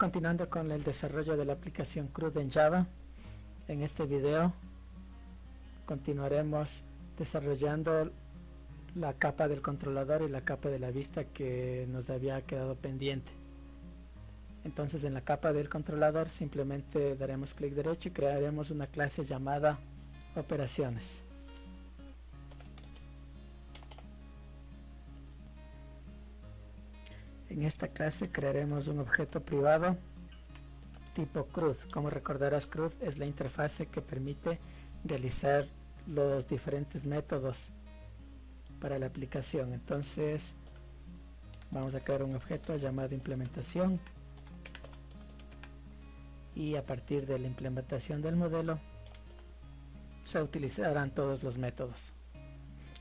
Continuando con el desarrollo de la aplicación CRUD en Java, en este video continuaremos desarrollando la capa del controlador y la capa de la vista que nos había quedado pendiente. Entonces, en la capa del controlador simplemente daremos clic derecho y crearemos una clase llamada operaciones. En esta clase crearemos un objeto privado tipo CRUD. Como recordarás, CRUD es la interfase que permite realizar los diferentes métodos para la aplicación. Entonces vamos a crear un objeto llamado implementación, y a partir de la implementación del modelo se utilizarán todos los métodos,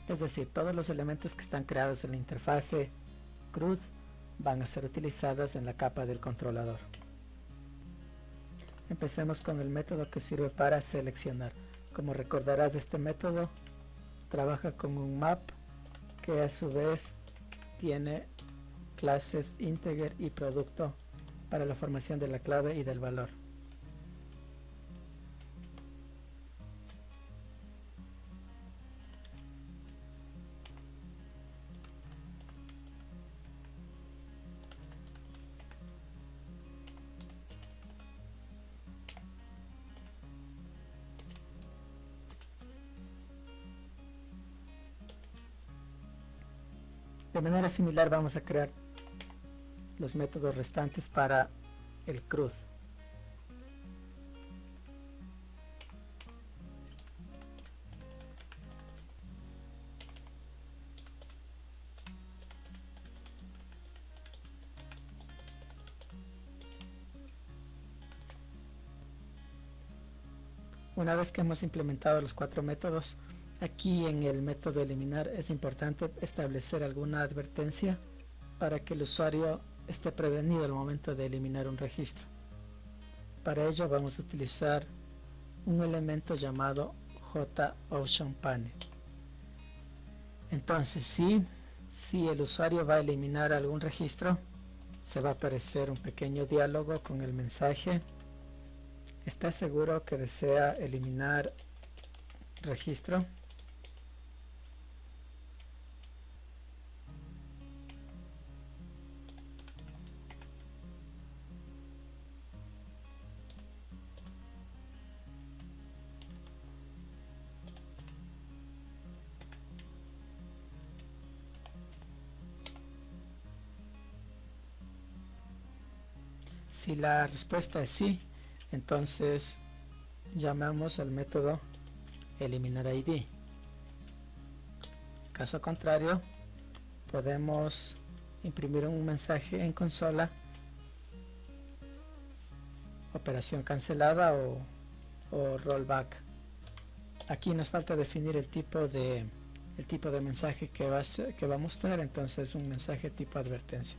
es decir, todos los elementos que están creados en la interfase CRUD van a ser utilizadas en la capa del controlador. Empecemos con el método que sirve para seleccionar. Como recordarás, este método trabaja con un map que a su vez tiene clases integer y producto para la formación de la clave y del valor. De manera similar vamos a crear los métodos restantes para el CRUD. Una vez que hemos implementado los 4 métodos, aquí en el método eliminar es importante establecer alguna advertencia para que el usuario esté prevenido al momento de eliminar un registro. Para ello vamos a utilizar un elemento llamado JOptionPanel. Entonces, si el usuario va a eliminar algún registro, se va a aparecer un pequeño diálogo con el mensaje: ¿está seguro que desea eliminar registro? Si la respuesta es sí, entonces llamamos al método eliminarID. Caso contrario, podemos imprimir un mensaje en consola: operación cancelada o rollback. Aquí nos falta definir el tipo de mensaje que va a mostrar. Entonces, un mensaje tipo advertencia,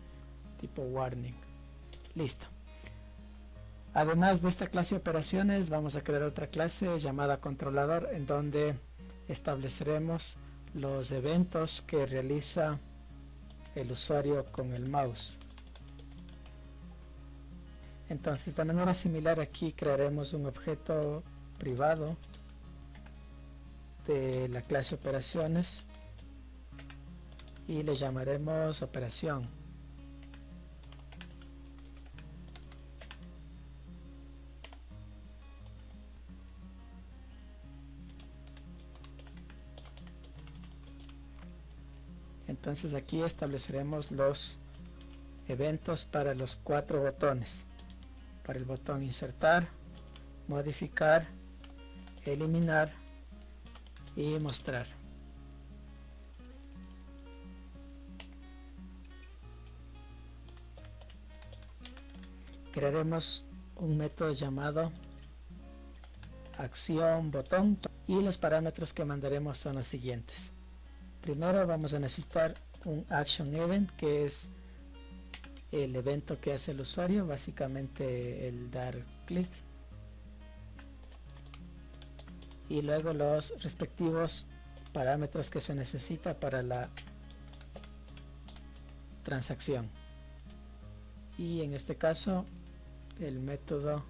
tipo warning. Listo. Además de esta clase de operaciones, vamos a crear otra clase llamada controlador, en donde estableceremos los eventos que realiza el usuario con el mouse. Entonces, de manera similar, aquí crearemos un objeto privado de la clase operaciones y le llamaremos operación. Entonces, aquí estableceremos los eventos para los 4 botones. Para el botón insertar, modificar, eliminar y mostrar. Crearemos un método llamado acción botón y los parámetros que mandaremos son los siguientes. Primero vamos a necesitar un action event, que es el evento que hace el usuario, básicamente el dar clic, y luego los respectivos parámetros que se necesita para la transacción. Y en este caso el método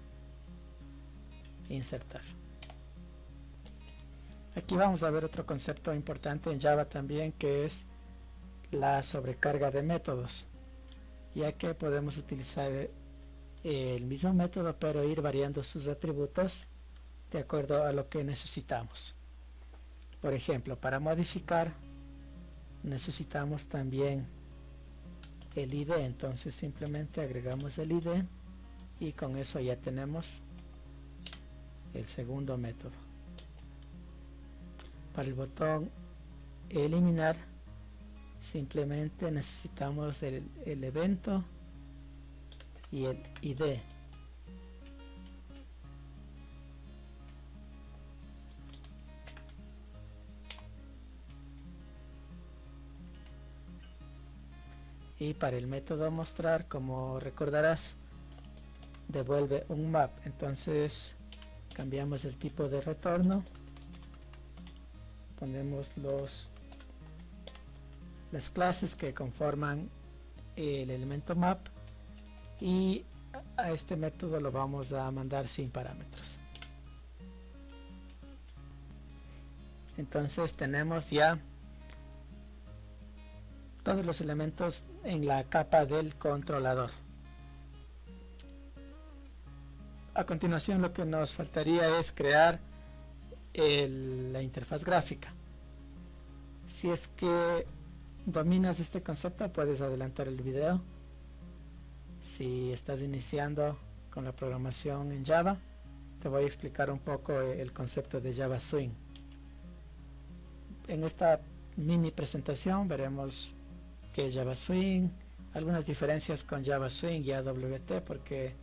insertar. Aquí vamos a ver otro concepto importante en Java también, que es la sobrecarga de métodos, ya que podemos utilizar el mismo método pero ir variando sus atributos de acuerdo a lo que necesitamos. Por ejemplo, para modificar necesitamos también el ID, entonces simplemente agregamos el ID y con eso ya tenemos el segundo método. Para el botón eliminar simplemente necesitamos el evento y el ID. Y para el método mostrar, como recordarás, devuelve un map, entonces cambiamos el tipo de retorno, ponemos las clases que conforman el elemento map y a este método lo vamos a mandar sin parámetros. Entonces tenemos ya todos los elementos en la capa del controlador. A continuación lo que nos faltaría es crear la interfaz gráfica. Si es que dominas este concepto, puedes adelantar el video. Si estás iniciando con la programación en Java, te voy a explicar un poco el concepto de Java Swing. En esta mini presentación veremos qué es Java Swing, algunas diferencias con Java Swing y AWT, porque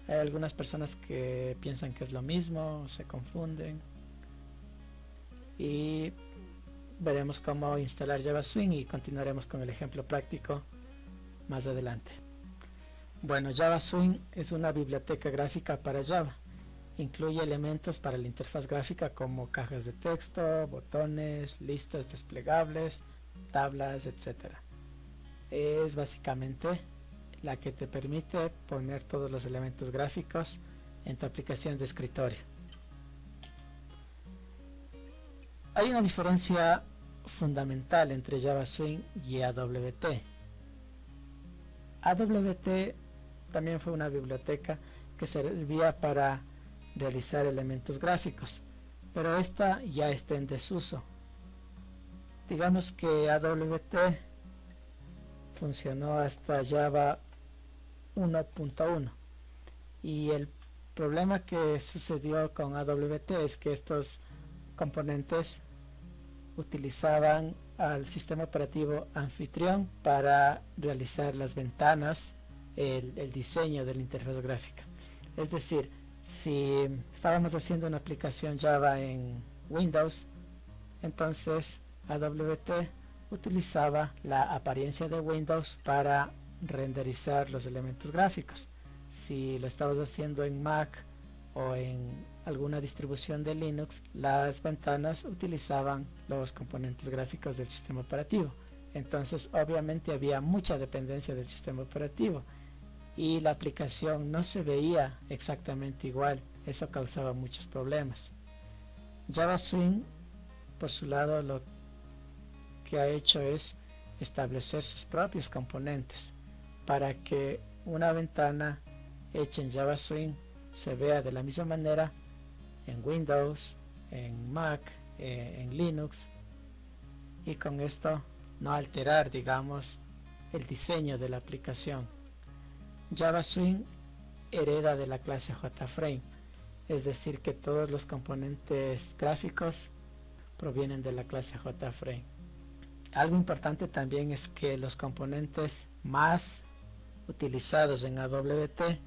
hay algunas personas que piensan que es lo mismo, se confunden, y veremos cómo instalar Java Swing y continuaremos con el ejemplo práctico más adelante. Bueno, Java Swing es una biblioteca gráfica para Java. Incluye elementos para la interfaz gráfica como cajas de texto, botones, listas desplegables, tablas, etc. Es básicamente la que te permite poner todos los elementos gráficos en tu aplicación de escritorio. Hay una diferencia fundamental entre Java Swing y AWT. AWT también fue una biblioteca que servía para realizar elementos gráficos, pero esta ya está en desuso. Digamos que AWT funcionó hasta Java 1.1 y el problema que sucedió con AWT es que estos componentes utilizaban al sistema operativo anfitrión para realizar las ventanas, el diseño de la interfaz gráfica. Es decir, si estábamos haciendo una aplicación Java en Windows, entonces AWT utilizaba la apariencia de Windows para renderizar los elementos gráficos. Si lo estabas haciendo en Mac o en alguna distribución de Linux, las ventanas utilizaban los componentes gráficos del sistema operativo. Entonces obviamente había mucha dependencia del sistema operativo y la aplicación no se veía exactamente igual. Eso causaba muchos problemas. Java Swing, por su lado, lo que ha hecho es establecer sus propios componentes para que una ventana hecha en Java Swing se vea de la misma manera en Windows, en Mac, en Linux, y con esto no alterar, digamos, el diseño de la aplicación. Java Swing hereda de la clase JFrame, es decir que todos los componentes gráficos provienen de la clase JFrame. Algo importante también es que los componentes más utilizados en AWT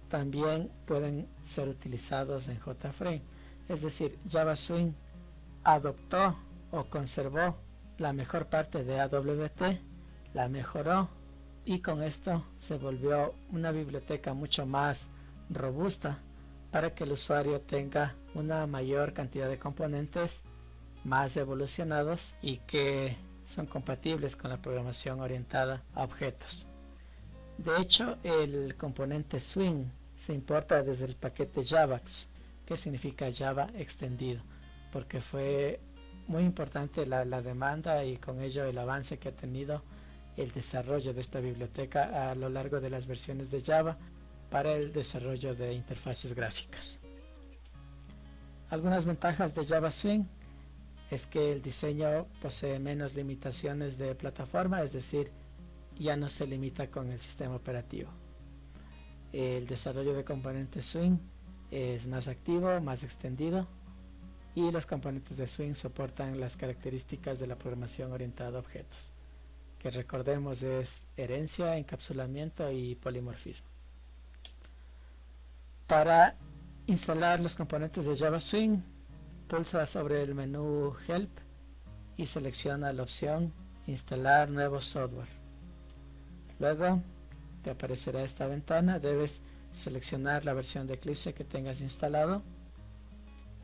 también pueden ser utilizados en JFrame. Es decir, Java Swing adoptó o conservó la mejor parte de AWT, la mejoró y con esto se volvió una biblioteca mucho más robusta para que el usuario tenga una mayor cantidad de componentes más evolucionados y que son compatibles con la programación orientada a objetos. De hecho, el componente Swing se importa desde el paquete Javax, que significa Java extendido, porque fue muy importante la demanda y con ello el avance que ha tenido el desarrollo de esta biblioteca a lo largo de las versiones de Java para el desarrollo de interfaces gráficas. Algunas ventajas de Java Swing es que el diseño posee menos limitaciones de plataforma, es decir, ya no se limita con el sistema operativo. El desarrollo de componentes Swing es más activo, más extendido, y los componentes de Swing soportan las características de la programación orientada a objetos, que recordemos es herencia, encapsulamiento y polimorfismo. Para instalar los componentes de Java Swing, pulsa sobre el menú Help y selecciona la opción Instalar nuevo software. Luego te aparecerá esta ventana, debes seleccionar la versión de Eclipse que tengas instalado.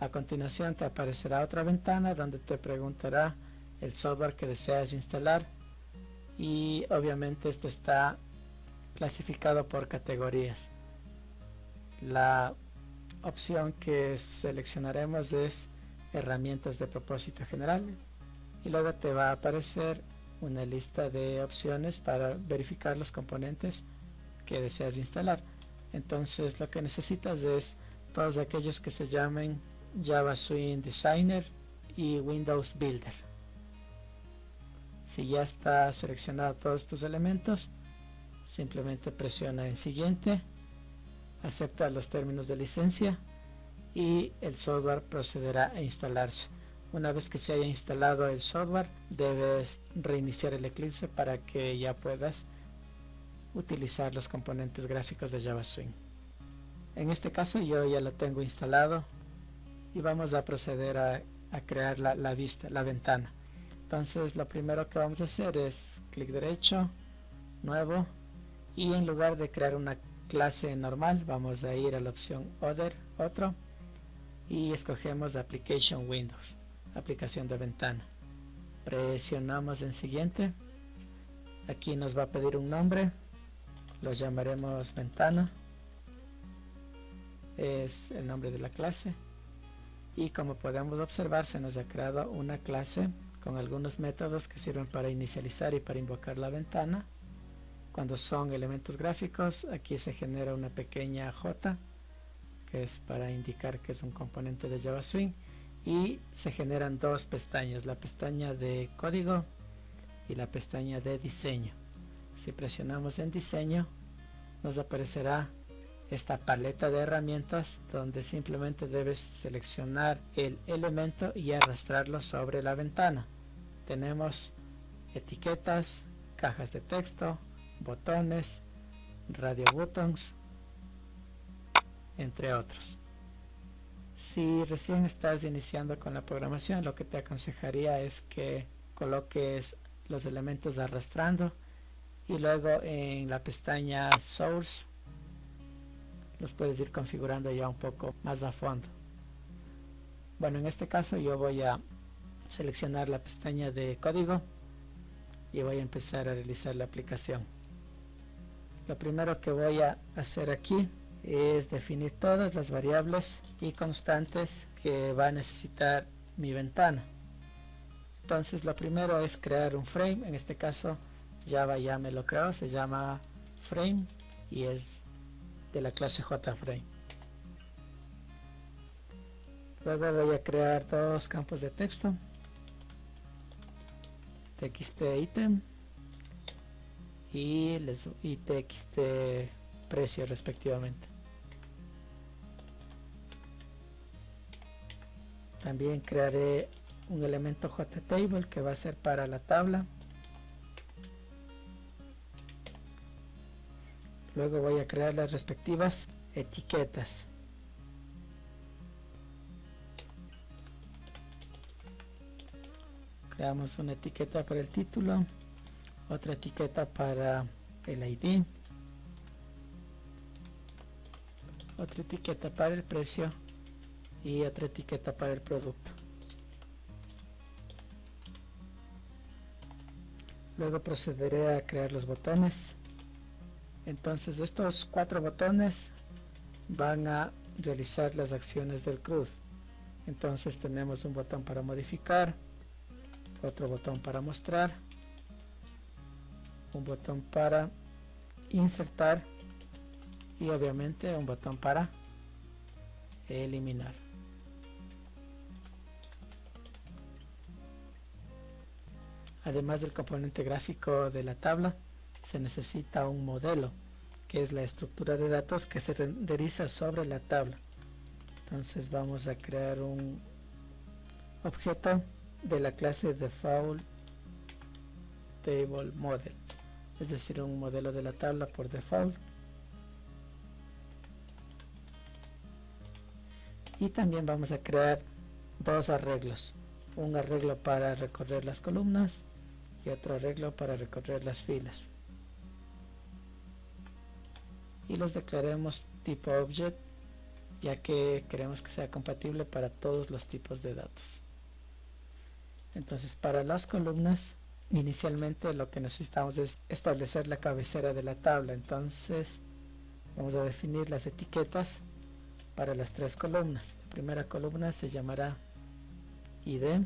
A continuación te aparecerá otra ventana donde te preguntará el software que deseas instalar y obviamente esto está clasificado por categorías. La opción que seleccionaremos es herramientas de propósito general y luego te va a aparecer una lista de opciones para verificar los componentes que deseas instalar. Entonces lo que necesitas es todos aquellos que se llamen Java Swing Designer y Windows Builder. Si ya está seleccionado todos estos elementos, simplemente presiona en siguiente, acepta los términos de licencia y el software procederá a instalarse. Una vez que se haya instalado el software, debes reiniciar el Eclipse para que ya puedas utilizar los componentes gráficos de Java Swing. En este caso yo ya lo tengo instalado y vamos a proceder a crear la vista, la ventana. Entonces lo primero que vamos a hacer es clic derecho, nuevo, y en lugar de crear una clase normal vamos a ir a la opción Other, otro, y escogemos Application Windows, aplicación de ventana. Presionamos en siguiente, aquí nos va a pedir un nombre, lo llamaremos ventana, es el nombre de la clase, y como podemos observar se nos ha creado una clase con algunos métodos que sirven para inicializar y para invocar la ventana. Cuando son elementos gráficos, aquí se genera una pequeña J, que es para indicar que es un componente de Java Swing, y se generan dos pestañas, la pestaña de código y la pestaña de diseño. Si presionamos en diseño, nos aparecerá esta paleta de herramientas donde simplemente debes seleccionar el elemento y arrastrarlo sobre la ventana. Tenemos etiquetas, cajas de texto, botones, radio buttons, entre otros. Si recién estás iniciando con la programación, lo que te aconsejaría es que coloques los elementos arrastrando y luego en la pestaña Source los puedes ir configurando ya un poco más a fondo. Bueno, en este caso yo voy a seleccionar la pestaña de código y voy a empezar a realizar la aplicación. Lo primero que voy a hacer aquí es definir todas las variables y constantes que va a necesitar mi ventana. Entonces lo primero es crear un frame, en este caso Java ya me lo creó, se llama frame y es de la clase JFrame. Luego voy a crear dos campos de texto, txt item y txt precio respectivamente. También crearé un elemento JTable que va a ser para la tabla. Luego voy a crear las respectivas etiquetas. Creamos una etiqueta para el título, otra etiqueta para el ID, otra etiqueta para el precio y otra etiqueta para el producto. Luego procederé a crear los botones. Entonces estos 4 botones van a realizar las acciones del CRUD. Entonces tenemos un botón para modificar, otro botón para mostrar, un botón para insertar y obviamente un botón para eliminar. Además del componente gráfico de la tabla, se necesita un modelo, que es la estructura de datos que se renderiza sobre la tabla. Entonces vamos a crear un objeto de la clase Default Table Model, es decir, un modelo de la tabla por default. Y también vamos a crear 2 arreglos, un arreglo para recorrer las columnas y otro arreglo para recorrer las filas, y los declaremos tipo Object, ya que queremos que sea compatible para todos los tipos de datos. Entonces, para las columnas, inicialmente lo que necesitamos es establecer la cabecera de la tabla. Entonces vamos a definir las etiquetas para las 3 columnas. La primera columna se llamará ID,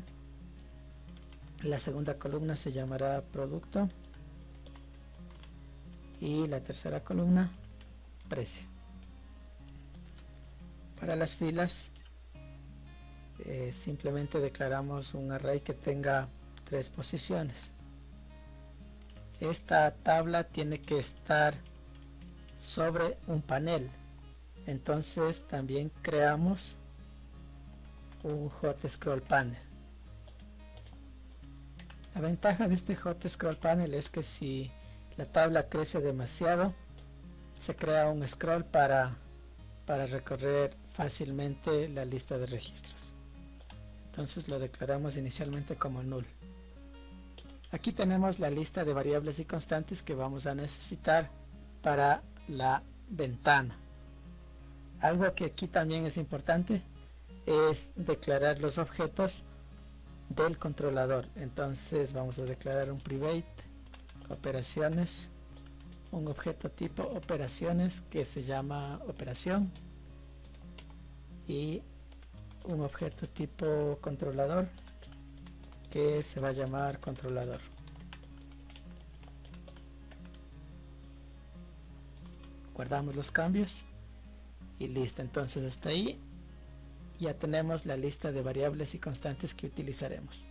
la segunda columna se llamará producto y la tercera columna precio. Para las filas simplemente declaramos un array que tenga 3 posiciones. Esta tabla tiene que estar sobre un panel, entonces también creamos un hot scroll panel. La ventaja de este hot scroll panel es que si la tabla crece demasiado, se crea un scroll para recorrer fácilmente la lista de registros. Entonces lo declaramos inicialmente como null. Aquí tenemos la lista de variables y constantes que vamos a necesitar para la ventana. Algo que aquí también es importante es declarar los objetos del controlador. Entonces vamos a declarar un private operaciones, un objeto tipo operaciones que se llama operación, y un objeto tipo controlador que se va a llamar controlador. Guardamos los cambios y listo. Entonces hasta ahí ya tenemos la lista de variables y constantes que utilizaremos.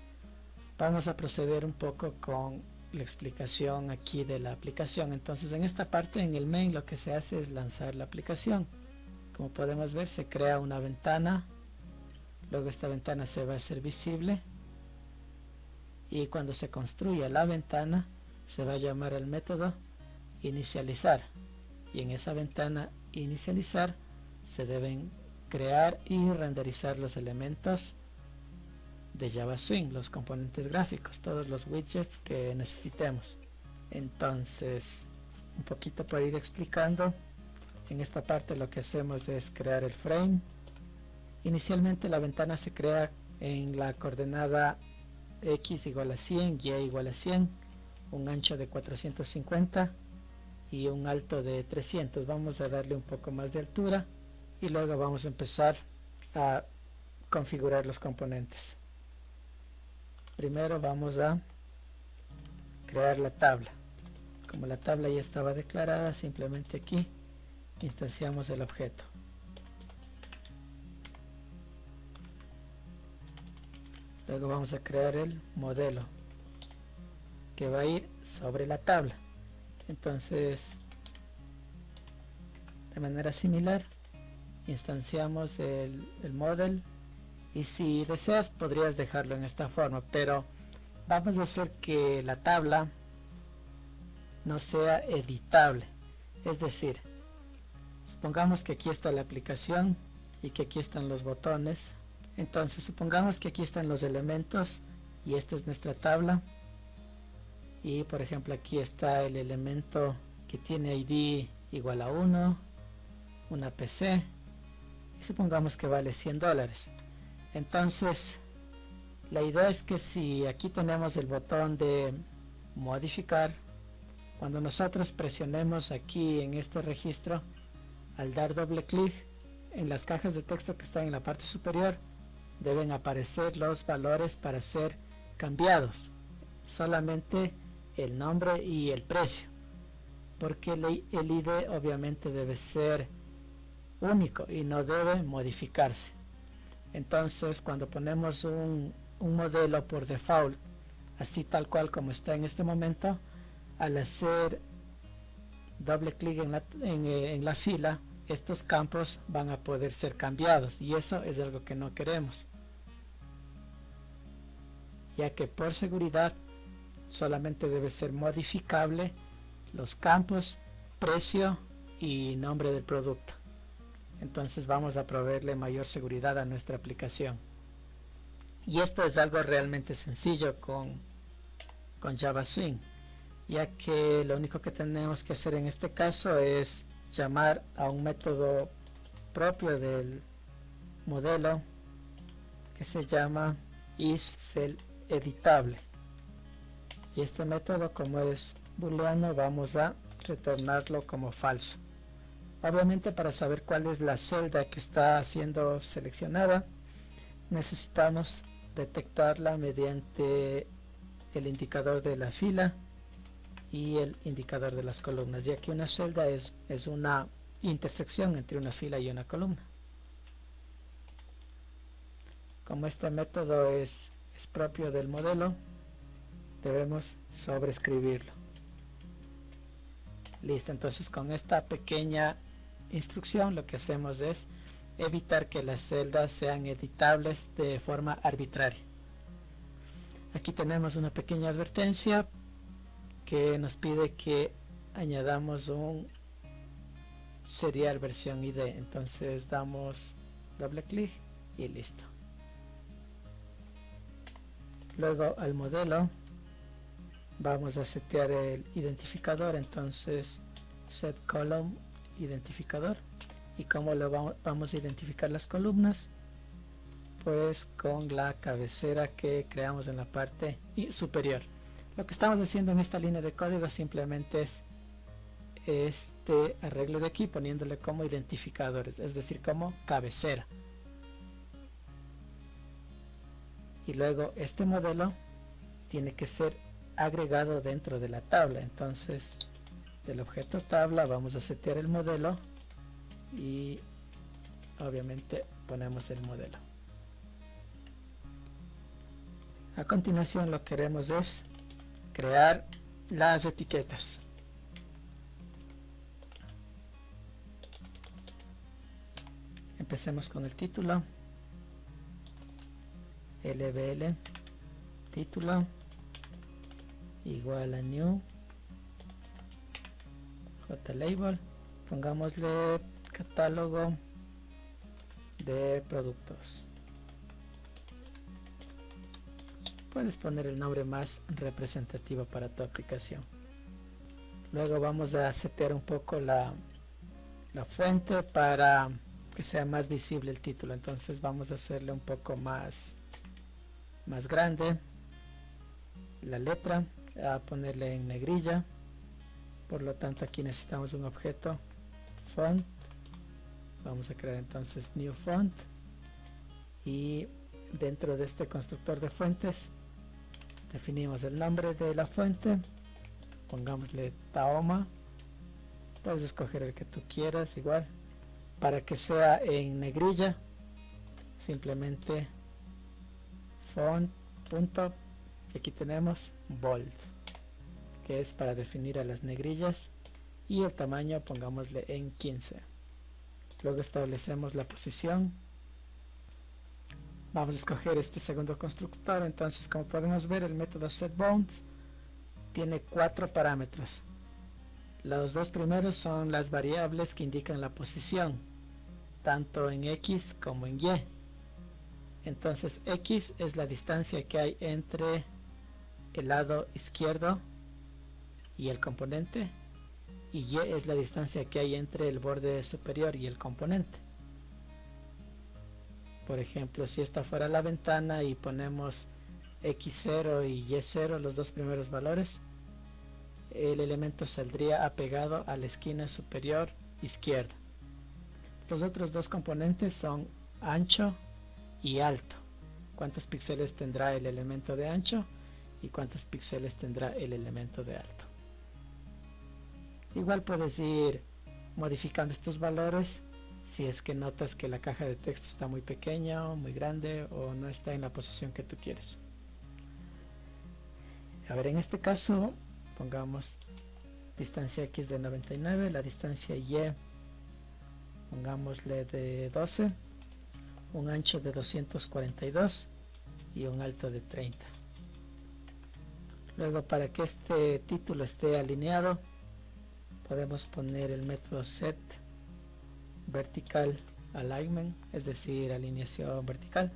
Vamos a proceder un poco con la explicación aquí de la aplicación. Entonces en esta parte, en el main, lo que se hace es lanzar la aplicación. Como podemos ver, se crea una ventana, luego esta ventana se va a hacer visible, y cuando se construya la ventana se va a llamar el método inicializar, y en esa ventana inicializar se deben crear y renderizar los elementos de Java Swing, los componentes gráficos, todos los widgets que necesitemos. Entonces, un poquito para ir explicando, en esta parte lo que hacemos es crear el frame. Inicialmente la ventana se crea en la coordenada x igual a 100, y igual a 100, un ancho de 450 y un alto de 300. Vamos a darle un poco más de altura y luego vamos a empezar a configurar los componentes. Primero vamos a crear la tabla. Como la tabla ya estaba declarada, simplemente aquí instanciamos el objeto. Luego vamos a crear el modelo que va a ir sobre la tabla. Entonces, de manera similar, instanciamos el model, y si deseas podrías dejarlo en esta forma, pero vamos a hacer que la tabla no sea editable. Es decir, supongamos que aquí está la aplicación y que aquí están los botones. Entonces supongamos que aquí están los elementos y esta es nuestra tabla, y por ejemplo aquí está el elemento que tiene ID igual a 1, una PC, y supongamos que vale $100. Entonces la idea es que si aquí tenemos el botón de modificar, Cuando nosotros presionemos aquí en este registro, al dar doble clic en las cajas de texto que están en la parte superior, deben aparecer los valores para ser cambiados, solamente el nombre y el precio, porque el ID obviamente debe ser único y no debe modificarse. Entonces, cuando ponemos un modelo por default, así tal cual como está en este momento, al hacer doble clic en la fila, estos campos van a poder ser cambiados, y eso es algo que no queremos, ya que por seguridad solamente debe ser modificable los campos, precio y nombre del producto. Entonces vamos a proveerle mayor seguridad a nuestra aplicación, y esto es algo realmente sencillo con Java Swing, ya que lo único que tenemos que hacer en este caso es llamar a un método propio del modelo que se llama isCellEditable, y este método, como es booleano, vamos a retornarlo como falso. Obviamente, para saber cuál es la celda que está siendo seleccionada, necesitamos detectarla mediante el indicador de la fila y el indicador de las columnas, ya que una celda es una intersección entre una fila y una columna. Como este método es propio del modelo, debemos sobreescribirlo. Listo, entonces con esta pequeña instrucción lo que hacemos es evitar que las celdas sean editables de forma arbitraria. Aquí tenemos una pequeña advertencia que nos pide que añadamos un serial versión ID. Entonces damos doble clic y listo. Luego al modelo vamos a setear el identificador, entonces set column identificador. ¿Y cómo lo vamos a identificar las columnas? Pues con la cabecera que creamos en la parte superior. Lo que estamos haciendo en esta línea de código simplemente es este arreglo de aquí, poniéndole como identificadores, es decir, como cabecera. Y luego este modelo tiene que ser agregado dentro de la tabla. Entonces, del objeto tabla vamos a setear el modelo y obviamente ponemos el modelo. A continuación lo que queremos es crear las etiquetas. Empecemos con el título, LBL, título, igual a new, JLabel, pongámosle catálogo de productos. Puedes poner el nombre más representativo para tu aplicación. Luego vamos a setear un poco la fuente para que sea más visible el título. Entonces vamos a hacerle un poco más grande la letra, a ponerle en negrilla. Por lo tanto, aquí necesitamos un objeto font. Vamos a crear entonces new font, y dentro de este constructor de fuentes definimos el nombre de la fuente, pongámosle Tahoma. Puedes escoger el que tú quieras, igual. Para que sea en negrilla, simplemente font punto, y aquí tenemos bold, que es para definir a las negrillas, y el tamaño pongámosle en 15. Luego establecemos la posición. Vamos a escoger este segundo constructor. Entonces, como podemos ver, el método setBound tiene 4 parámetros. Los dos primeros son las variables que indican la posición, tanto en X como en Y. Entonces X es la distancia que hay entre el lado izquierdo y el componente, y Y es la distancia que hay entre el borde superior y el componente. Por ejemplo, si esta fuera la ventana y ponemos X0 y Y0, los dos primeros valores, el elemento saldría apegado a la esquina superior izquierda. Los otros dos componentes son ancho y alto. ¿Cuántos píxeles tendrá el elemento de ancho y cuántos píxeles tendrá el elemento de alto? Igual puedes ir modificando estos valores si es que notas que la caja de texto está muy pequeña o muy grande o no está en la posición que tú quieres. A ver, en este caso pongamos distancia X de 99, la distancia Y pongámosle de 12, un ancho de 242 y un alto de 30. Luego, para que este título esté alineado, podemos poner el método set vertical alignment, es decir, alineación vertical.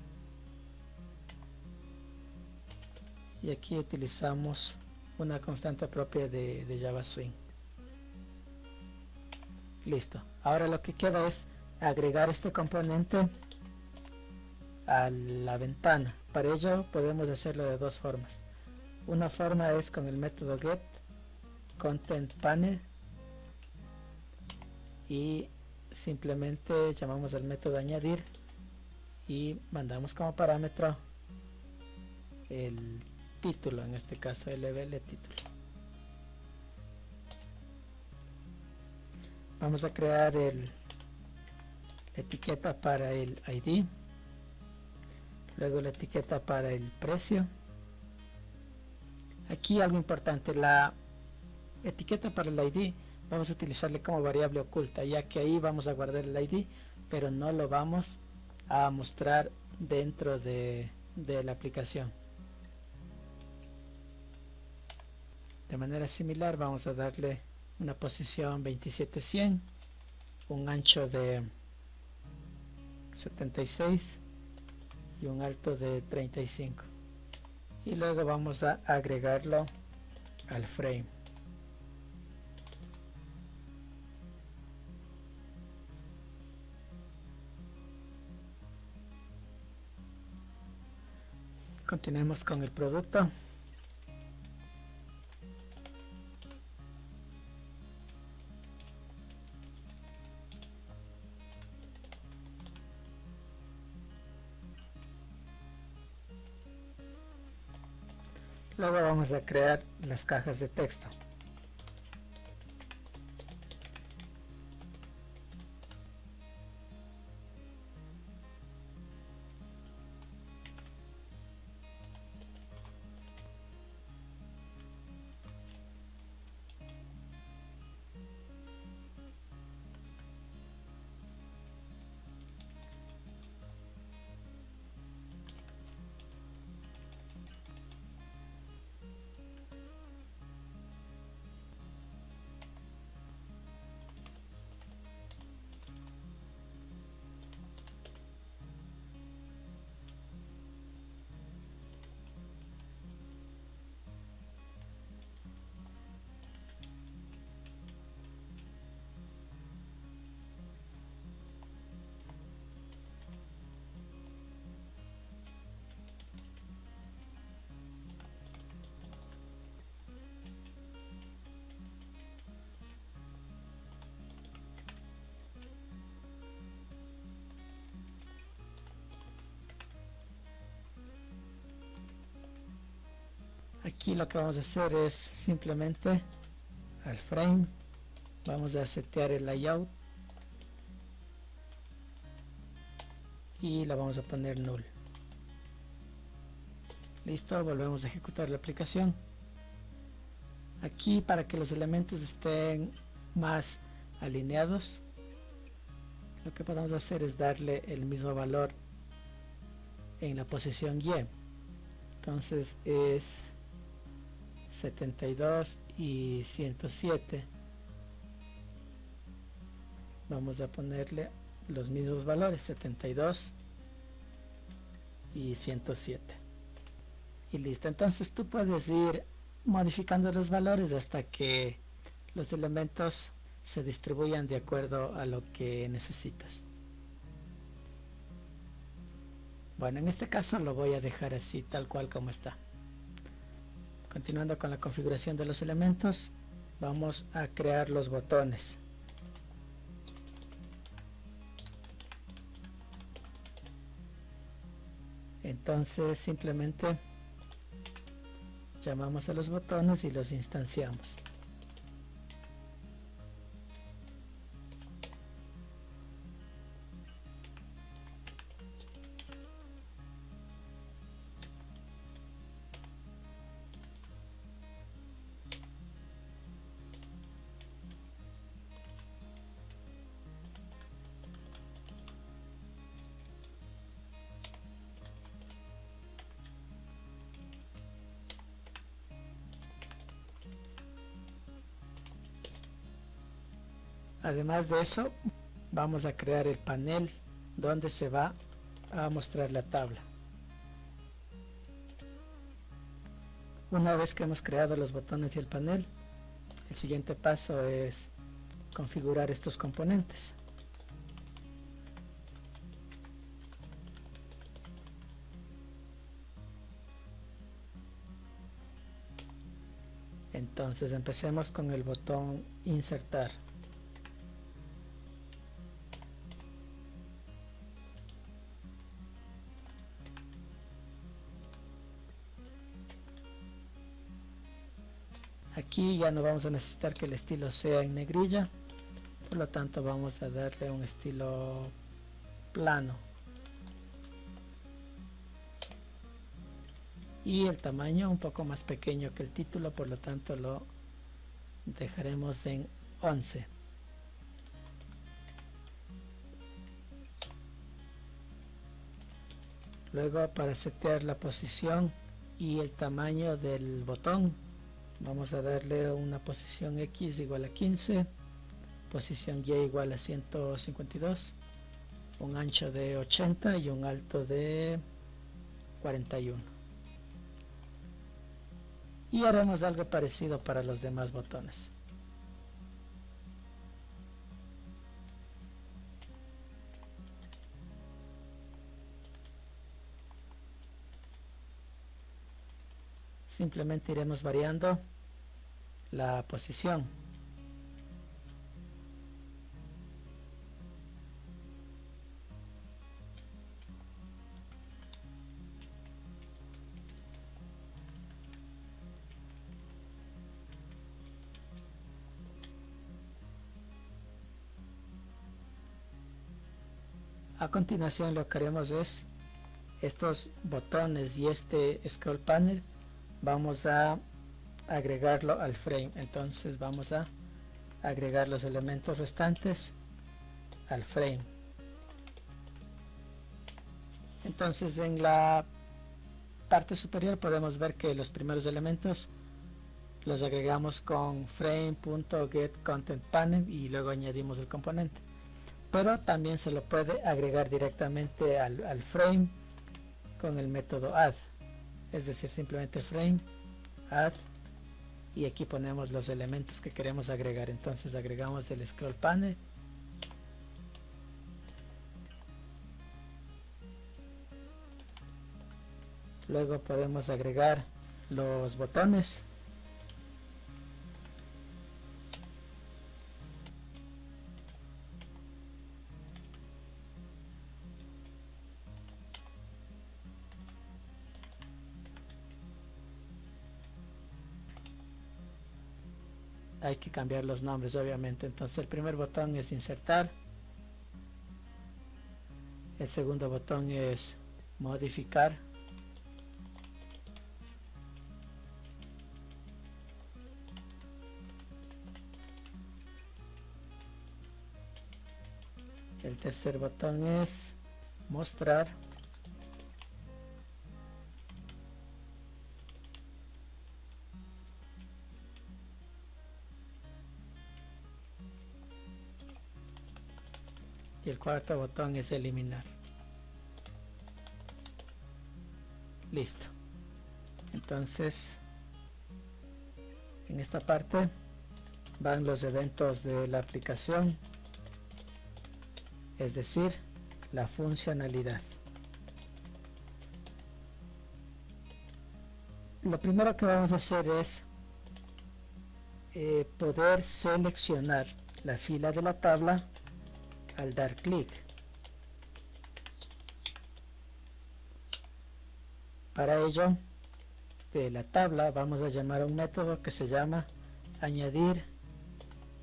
Y aquí utilizamos una constante propia de Java Swing. Listo. Ahora lo que queda es agregar este componente a la ventana. Para ello podemos hacerlo de dos formas. Una forma es con el método get content panel y simplemente llamamos al método añadir y mandamos como parámetro el título, en este caso LBL título. Vamos a crear la etiqueta para el ID, luego la etiqueta para el precio. Aquí algo importante, la etiqueta para el ID vamos a utilizarle como variable oculta, ya que ahí vamos a guardar el ID, pero no lo vamos a mostrar dentro de la aplicación. De manera similar vamos a darle una posición 27100, un ancho de 76 y un alto de 35, y luego vamos a agregarlo al frame. Continuemos con el producto. Luego vamos a crear las cajas de texto. Aquí lo que vamos a hacer es simplemente al frame vamos a setear el layout y la vamos a poner null. Listo, volvemos a ejecutar la aplicación. Aquí, para que los elementos estén más alineados, lo que podemos hacer es darle el mismo valor en la posición Y. Entonces es 72 y 107. Vamos a ponerle los mismos valores, 72 y 107. Y listo. Entonces tú puedes ir modificando los valores hasta que los elementos se distribuyan de acuerdo a lo que necesitas. Bueno, en este caso lo voy a dejar así, tal cual como está. Continuando con la configuración de los elementos, vamos a crear los botones. Entonces simplemente llamamos a los botones y los instanciamos. Además de eso, vamos a crear el panel donde se va a mostrar la tabla. Una vez que hemos creado los botones y el panel, el siguiente paso es configurar estos componentes. Entonces empecemos con el botón insertar. Aquí ya no vamos a necesitar que el estilo sea en negrilla, por lo tanto vamos a darle un estilo plano. Y el tamaño un poco más pequeño que el título, por lo tanto lo dejaremos en 11. Luego, para setear la posición y el tamaño del botón, vamos a darle una posición X igual a 15, posición Y igual a 152, un ancho de 80 y un alto de 41. Y haremos algo parecido para los demás botones. Simplemente iremos variando la posición. A continuación lo que haremos es estos botones y este scroll panel vamos a agregarlo al frame. Entonces vamos a agregar los elementos restantes al frame. Entonces en la parte superior podemos ver que los primeros elementos los agregamos con frame.getContentPanel y luego añadimos el componente, pero también se lo puede agregar directamente al frame con el método add, es decir, simplemente frame add y aquí ponemos los elementos que queremos agregar. Entonces agregamos el scroll panel, luego podemos agregar los botones, hay que cambiar los nombres obviamente. Entonces el primer botón es insertar, el segundo botón es modificar, el tercer botón es mostrar, y el cuarto botón es eliminar. Listo. Entonces en esta parte van los eventos de la aplicación, es decir, la funcionalidad. Lo primero que vamos a hacer es poder seleccionar la fila de la tabla al dar clic. Para ello, de la tabla vamos a llamar a un método que se llama añadir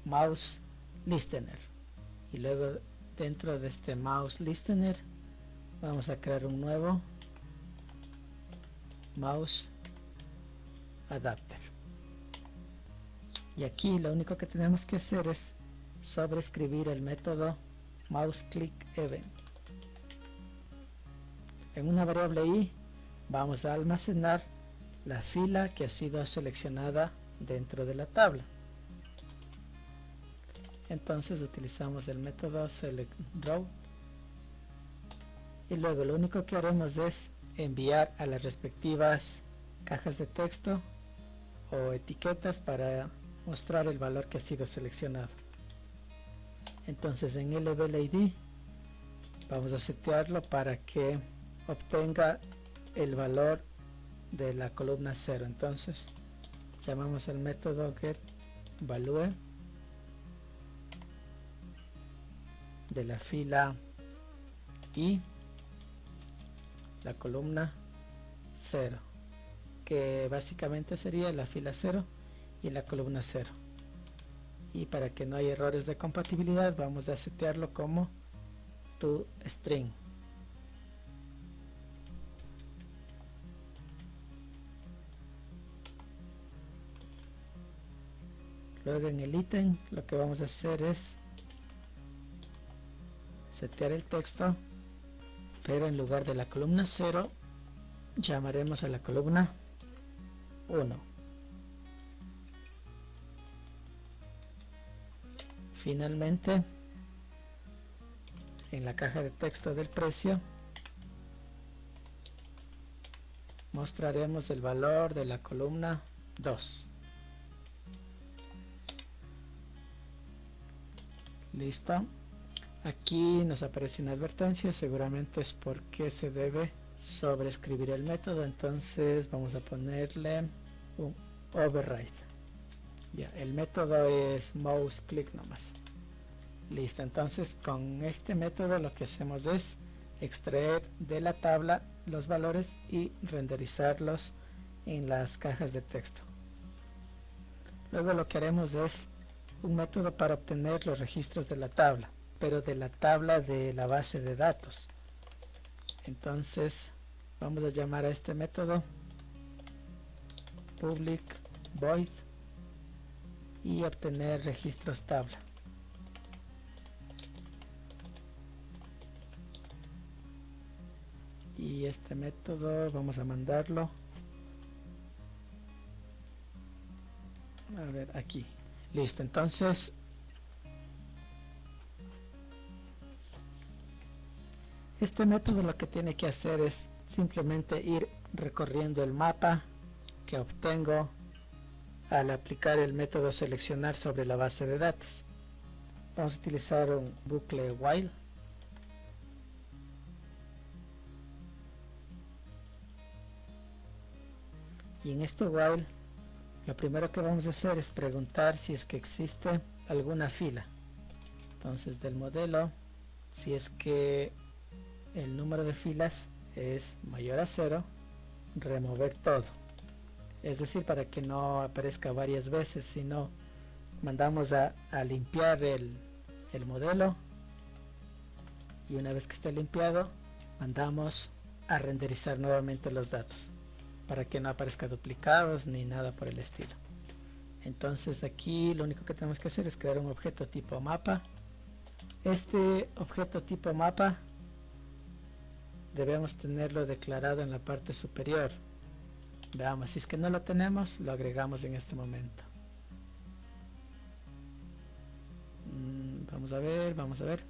mouse listener, y luego dentro de este mouse listener vamos a crear un nuevo mouse adapter, y aquí lo único que tenemos que hacer es sobreescribir el método mouse click event. En una variable i vamos a almacenar la fila que ha sido seleccionada dentro de la tabla. Entonces utilizamos el método selectRow, y luego lo único que haremos es enviar a las respectivas cajas de texto o etiquetas para mostrar el valor que ha sido seleccionado. Entonces en LBLID vamos a setearlo para que obtenga el valor de la columna 0. Entonces llamamos al método getValue de la fila i, la columna 0, que básicamente sería la fila 0 y la columna 0. Y para que no haya errores de compatibilidad vamos a setearlo como toString. Luego en el ítem lo que vamos a hacer es setear el texto, pero en lugar de la columna 0 llamaremos a la columna 1. Finalmente, en la caja de texto del precio mostraremos el valor de la columna 2. Listo. Aquí nos aparece una advertencia, seguramente es porque se debe sobreescribir el método, entonces vamos a ponerle un override. Ya, el método es mouse click nomás. Listo, entonces con este método lo que hacemos es extraer de la tabla los valores y renderizarlos en las cajas de texto. Luego lo que haremos es un método para obtener los registros de la tabla, pero de la tabla de la base de datos. Entonces vamos a llamar a este método public void y obtener registros tabla. Y este método vamos a mandarlo a ver aquí. Listo, entonces este método lo que tiene que hacer es simplemente ir recorriendo el mapa que obtengo al aplicar el método seleccionar sobre la base de datos. Vamos a utilizar un bucle while. Y en este while lo primero que vamos a hacer es preguntar si es que existe alguna fila. Entonces del modelo, si es que el número de filas es mayor a 0, remover todo. Es decir, para que no aparezca varias veces, sino mandamos a limpiar el modelo, y una vez que esté limpiado mandamos a renderizar nuevamente los datos para que no aparezca duplicados ni nada por el estilo. Entonces aquí lo único que tenemos que hacer es crear un objeto tipo mapa. Este objeto tipo mapa debemos tenerlo declarado en la parte superior. Veamos, si es que no lo tenemos, lo agregamos en este momento. Vamos a ver.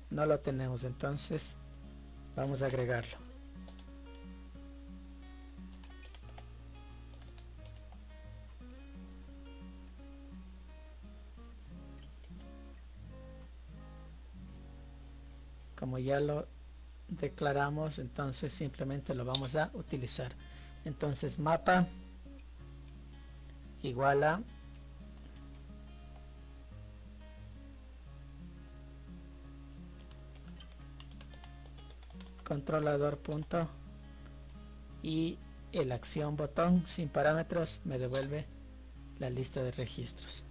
No lo tenemos, entonces vamos a agregarlo. Como ya lo declaramos, entonces simplemente lo vamos a utilizar. Entonces mapa igual a controlador punto y el acción botón sin parámetros me devuelve la lista de registros.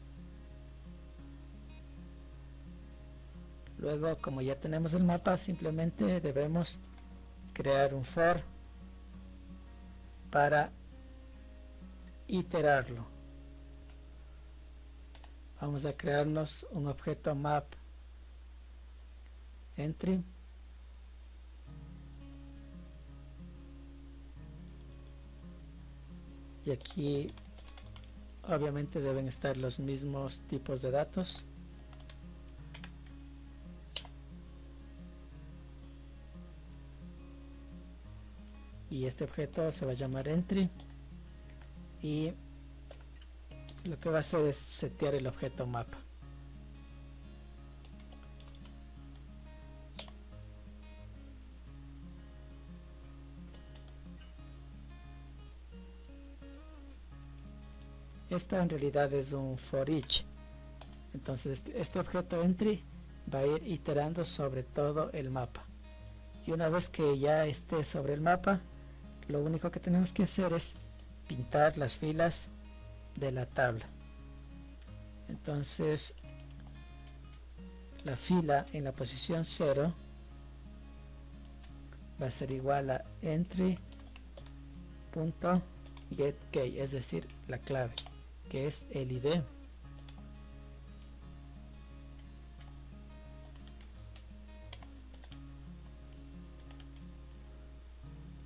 Luego, como ya tenemos el mapa, simplemente debemos crear un for para iterarlo. Vamos a crearnos un objeto map entry y aquí obviamente deben estar los mismos tipos de datos. Y este objeto se va a llamar entry y lo que va a hacer es setear el objeto mapa. Esto en realidad es un for each. Entonces este objeto entry va a ir iterando sobre todo el mapa. Y una vez que ya esté sobre el mapa, lo único que tenemos que hacer es pintar las filas de la tabla. Entonces la fila en la posición 0 va a ser igual a entry.getKey, es decir, la clave, que es el ID.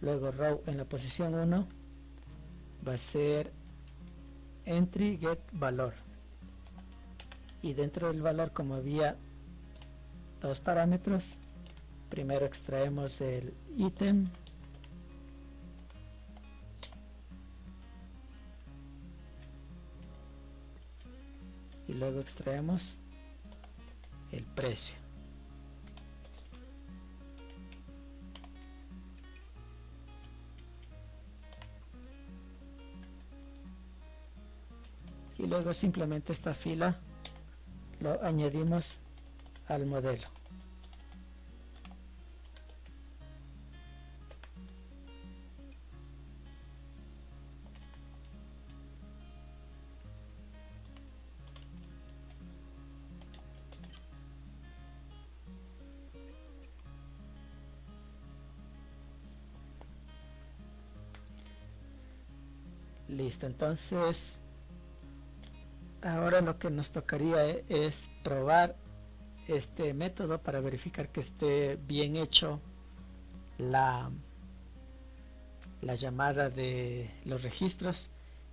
Luego row en la posición 1 va a ser entry get valor, y dentro del valor, como había dos parámetros, primero extraemos el ítem y luego extraemos el precio. Y luego simplemente esta fila lo añadimos al modelo. Listo, entonces ahora lo que nos tocaría es probar este método para verificar que esté bien hecho la llamada de los registros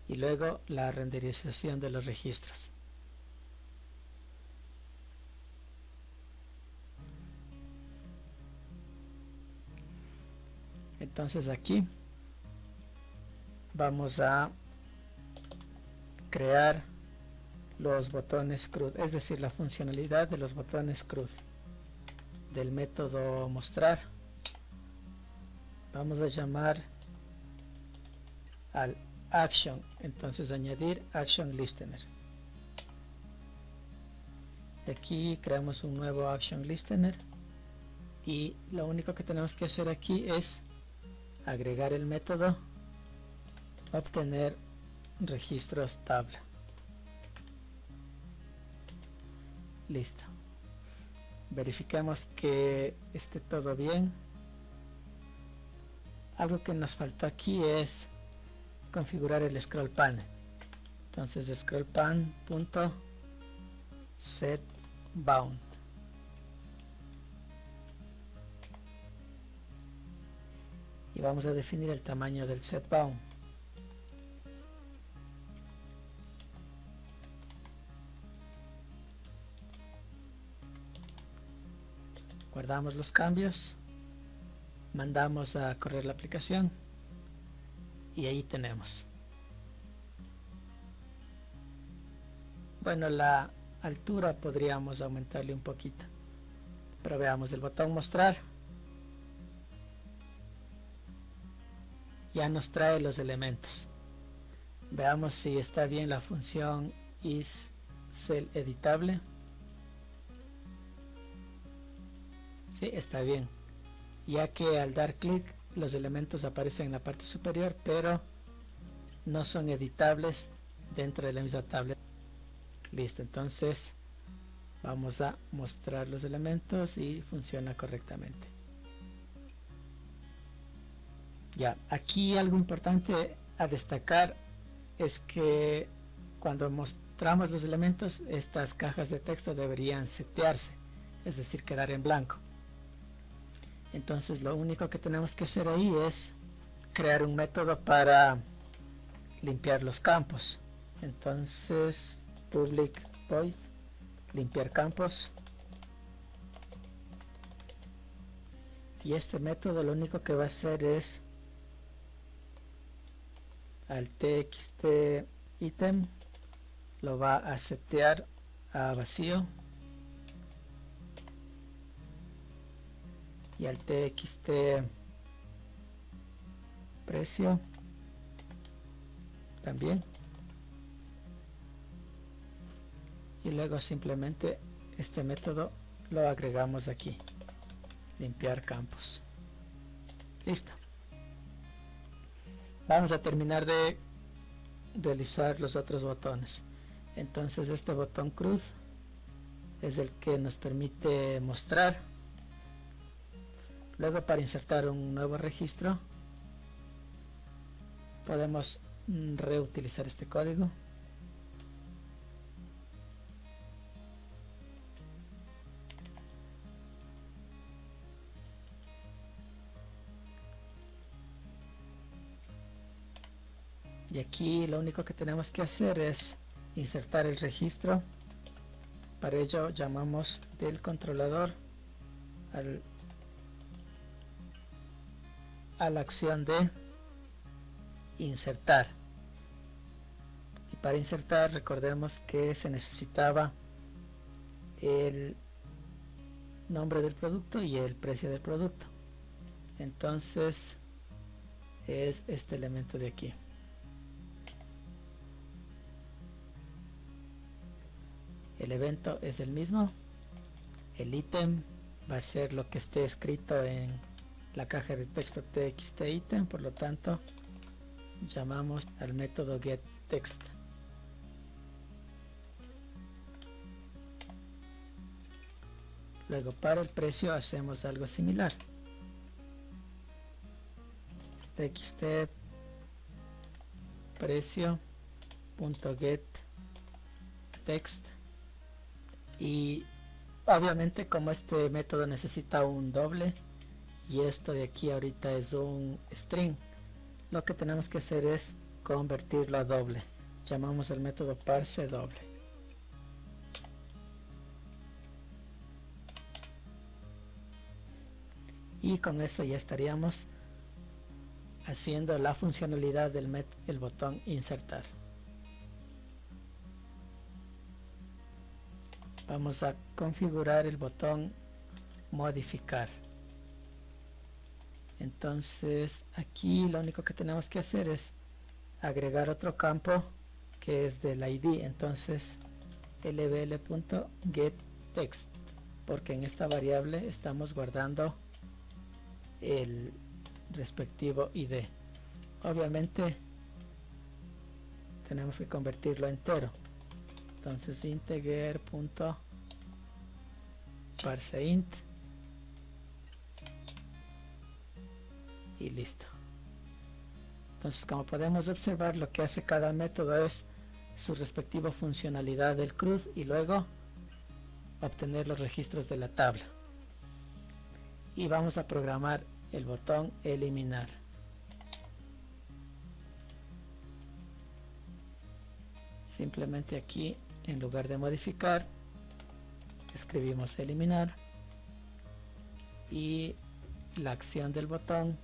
y luego la renderización de los registros. Entonces aquí vamos a crear los botones CRUD, es decir, la funcionalidad de los botones CRUD del método mostrar. Vamos a llamar al action, entonces añadir action listener. De aquí creamos un nuevo action listener y lo único que tenemos que hacer aquí es agregar el método obtener registros tabla. Listo. Verificamos que esté todo bien. Algo que nos faltó aquí es configurar el scroll panel. Entonces scroll pan.setBound. Y vamos a definir el tamaño del setBound. Guardamos los cambios, mandamos a correr la aplicación y ahí tenemos. Bueno, la altura podríamos aumentarle un poquito, pero veamos el botón mostrar. Ya nos trae los elementos. Veamos si está bien la función isCellEditable. Sí, está bien, ya que al dar clic los elementos aparecen en la parte superior, pero no son editables dentro de la misma tabla. Listo, entonces vamos a mostrar los elementos y funciona correctamente. Ya, aquí algo importante a destacar es que cuando mostramos los elementos, estas cajas de texto deberían setearse, es decir, quedar en blanco. Entonces lo único que tenemos que hacer ahí es crear un método para limpiar los campos. Entonces public void limpiar campos, y este método lo único que va a hacer es al txt item lo va a setear a vacío, y al txt precio también, y luego simplemente este método lo agregamos aquí, limpiar campos. Listo. Vamos a terminar de realizar los otros botones. Entonces este botón cruz es el que nos permite mostrar. Luego, para insertar un nuevo registro, podemos reutilizar este código. Y aquí lo único que tenemos que hacer es insertar el registro. Para ello llamamos del controlador a la acción de insertar. Y para insertar, recordemos que se necesitaba el nombre del producto y el precio del producto. Entonces es este elemento de aquí. El evento es el mismo, el ítem va a ser lo que esté escrito en la caja de texto txt item, por lo tanto llamamos al método getText. Luego, para el precio hacemos algo similar, txt precio.getText, y obviamente como este método necesita un doble y esto de aquí ahorita es un string, lo que tenemos que hacer es convertirlo a doble. Llamamos el método parse doble. Y con eso ya estaríamos haciendo la funcionalidad del botón insertar. Vamos a configurar el botón modificar. Entonces aquí lo único que tenemos que hacer es agregar otro campo que es del ID. Entonces lbl.getText, porque en esta variable estamos guardando el respectivo ID. Obviamente tenemos que convertirlo a entero. Entonces integer.parseInt y listo. Entonces, como podemos observar, lo que hace cada método es su respectiva funcionalidad del CRUD y luego obtener los registros de la tabla. Y vamos a programar el botón eliminar. Simplemente aquí, en lugar de modificar, escribimos eliminar, y la acción del botón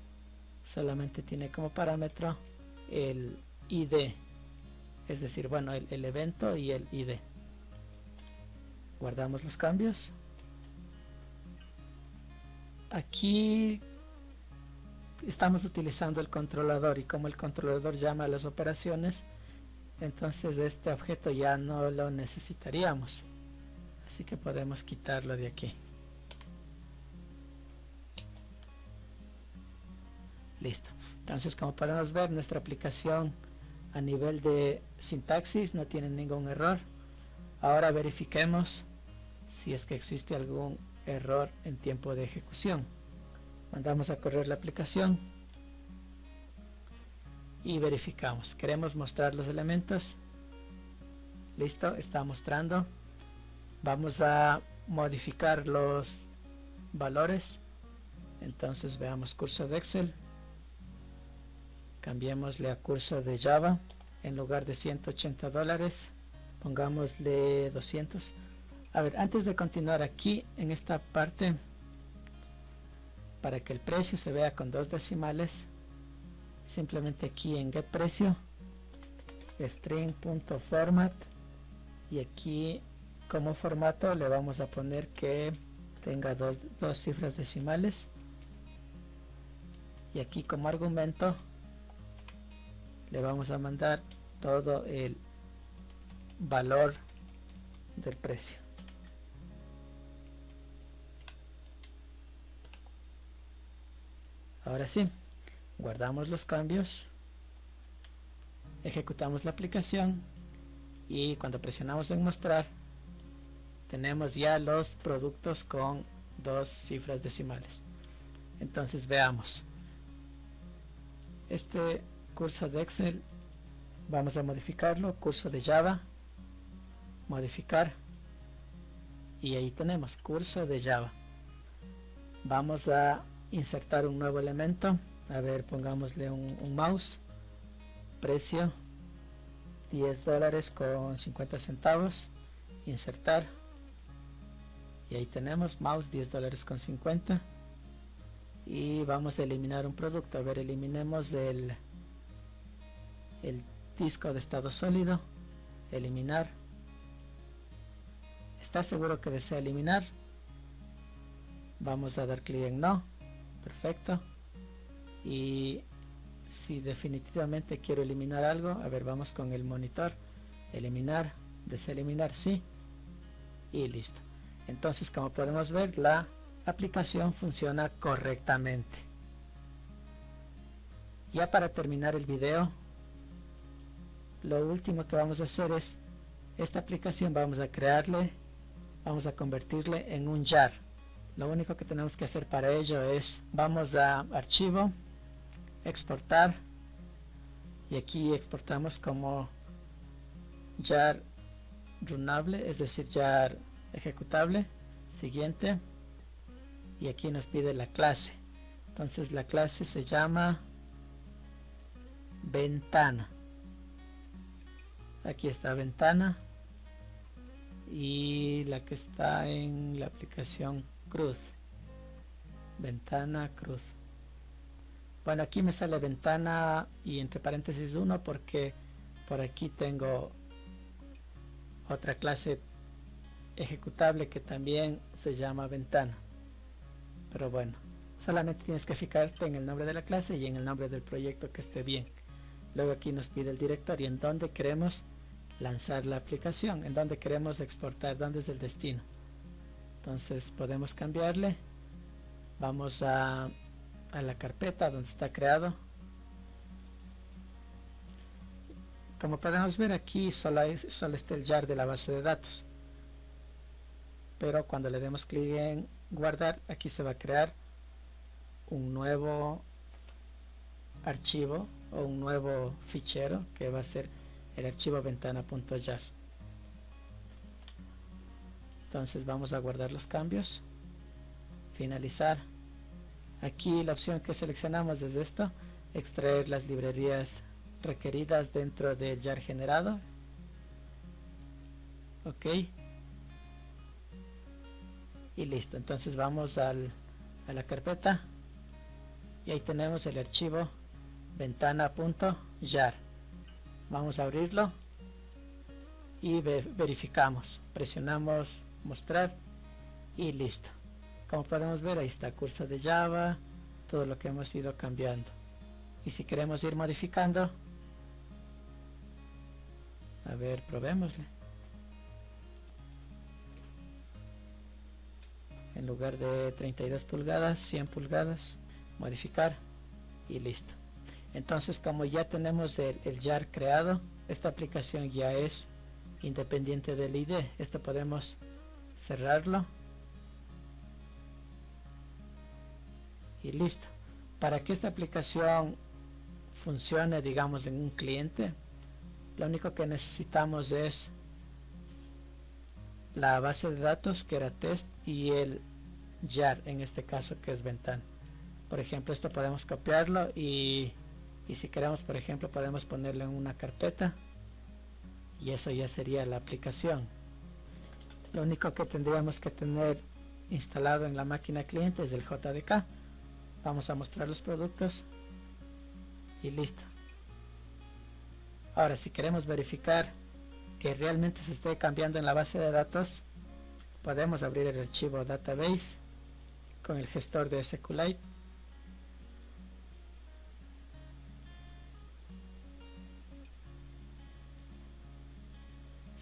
solamente tiene como parámetro el ID, es decir, bueno, el evento y el ID. Guardamos los cambios. Aquí estamos utilizando el controlador, y como el controlador llama a las operaciones, entonces este objeto ya no lo necesitaríamos, así que podemos quitarlo de aquí. Listo. Entonces, como podemos ver, nuestra aplicación a nivel de sintaxis no tiene ningún error. Ahora verifiquemos si es que existe algún error en tiempo de ejecución. Mandamos a correr la aplicación y verificamos. Queremos mostrar los elementos. Listo, está mostrando. Vamos a modificar los valores. Entonces veamos curso de Excel. Cambiémosle a curso de Java. En lugar de $180, pongámosle 200. A ver, antes de continuar aquí en esta parte, para que el precio se vea con 2 decimales, simplemente aquí en getPrecio, string.format, y aquí como formato le vamos a poner que tenga dos cifras decimales, y aquí como argumento le vamos a mandar todo el valor del precio. Ahora sí, guardamos los cambios, ejecutamos la aplicación y cuando presionamos en mostrar tenemos ya los productos con 2 cifras decimales. Entonces veamos este curso de Excel, vamos a modificarlo, curso de Java, modificar, y ahí tenemos curso de Java. Vamos a insertar un nuevo elemento. A ver, pongámosle un mouse, precio $10 con 50 centavos, insertar, y ahí tenemos mouse $10 con 50, y vamos a eliminar un producto. A ver, eliminemos el disco de estado sólido, eliminar. ¿Está seguro que desea eliminar? Vamos a dar clic en no. Perfecto. Y si definitivamente quiero eliminar algo, a ver, vamos con el monitor, eliminar, deseliminar, sí, y listo. Entonces, como podemos ver, la aplicación funciona correctamente. Ya para terminar el video, lo último que vamos a hacer es esta aplicación, vamos a convertirle en un jar. Lo único que tenemos que hacer para ello es, vamos a archivo, exportar, y aquí exportamos como jar runable, es decir, jar ejecutable. Siguiente, y aquí nos pide la clase. Entonces la clase se llama ventana. Aquí está ventana, y la que está en la aplicación cruz, ventana cruz. Bueno, aquí me sale ventana y entre paréntesis 1 porque por aquí tengo otra clase ejecutable que también se llama ventana, pero bueno, solamente tienes que fijarte en el nombre de la clase y en el nombre del proyecto que esté bien. Luego aquí nos pide el directorio en donde queremos lanzar la aplicación, en donde queremos exportar, donde es el destino. Entonces podemos cambiarle, vamos a la carpeta donde está creado. Como podemos ver aquí solo está el jar de la base de datos, pero cuando le demos clic en guardar, aquí se va a crear un nuevo archivo o un nuevo fichero que va a ser el archivo ventana.jar. Entonces vamos a guardar los cambios, finalizar. Aquí la opción que seleccionamos es esto, extraer las librerías requeridas dentro del jar generado. Ok, y listo. Entonces vamos a la carpeta y ahí tenemos el archivo ventana.jar. Vamos a abrirlo y verificamos, presionamos mostrar y listo. Como podemos ver, ahí está curso de Java, todo lo que hemos ido cambiando. Y si queremos ir modificando, A ver, probémosle. En lugar de 32 pulgadas, 100 pulgadas, modificar y listo. Entonces, como ya tenemos el jar creado, esta aplicación ya es independiente del ID. Esto podemos cerrarlo y listo. Para que esta aplicación funcione, digamos, en un cliente, lo único que necesitamos es la base de datos, que era test, y el jar, en este caso, que es ventana. Por ejemplo, esto podemos copiarlo y si queremos, por ejemplo, podemos ponerlo en una carpeta y eso ya sería la aplicación. Lo único que tendríamos que tener instalado en la máquina cliente es el JDK. Vamos a mostrar los productos y listo. Ahora, si queremos verificar que realmente se esté cambiando en la base de datos, podemos abrir el archivo database con el gestor de SQLite.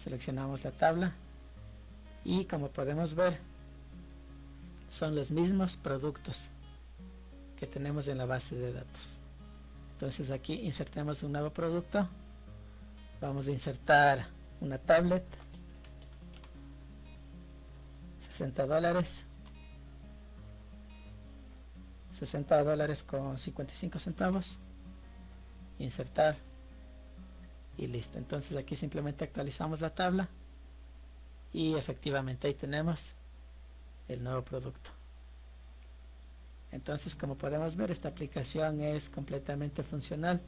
Seleccionamos la tabla y como podemos ver son los mismos productos que tenemos en la base de datos. Entonces aquí insertemos un nuevo producto. Vamos a insertar una tablet, $60, $60 con 55 centavos, insertar y listo. Entonces aquí simplemente actualizamos la tabla y efectivamente ahí tenemos el nuevo producto. Entonces, como podemos ver, esta aplicación es completamente funcional,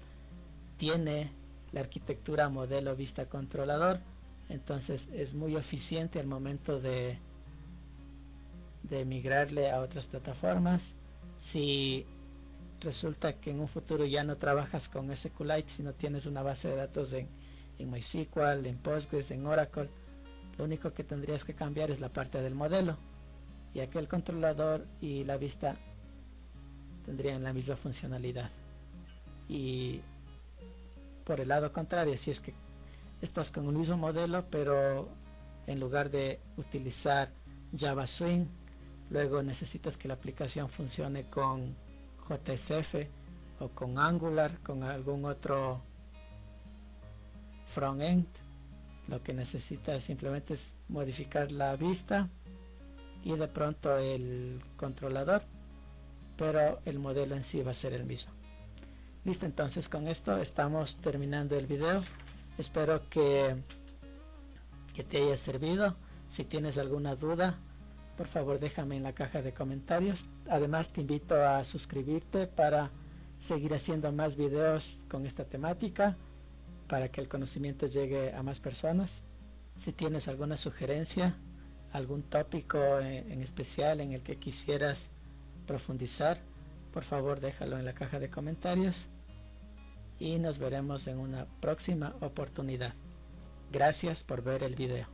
tiene la arquitectura modelo vista controlador, entonces es muy eficiente al momento de migrarle a otras plataformas. Si resulta que en un futuro ya no trabajas con SQLite, sino tienes una base de datos en MySQL, en Postgres, en Oracle, lo único que tendrías que cambiar es la parte del modelo, ya que el controlador y la vista tendrían la misma funcionalidad. Y por el lado contrario, si es que estás con un mismo modelo, pero en lugar de utilizar Java Swing, luego necesitas que la aplicación funcione con JSF o con Angular, con algún otro frontend, lo que necesitas simplemente es modificar la vista y de pronto el controlador, pero el modelo en sí va a ser el mismo. Listo, entonces con esto estamos terminando el video. Espero que te haya servido. Si tienes alguna duda, por favor déjame en la caja de comentarios. Además te invito a suscribirte para seguir haciendo más videos con esta temática, para que el conocimiento llegue a más personas. Si tienes alguna sugerencia, algún tópico en especial en el que quisieras profundizar, por favor déjalo en la caja de comentarios y nos veremos en una próxima oportunidad. Gracias por ver el video.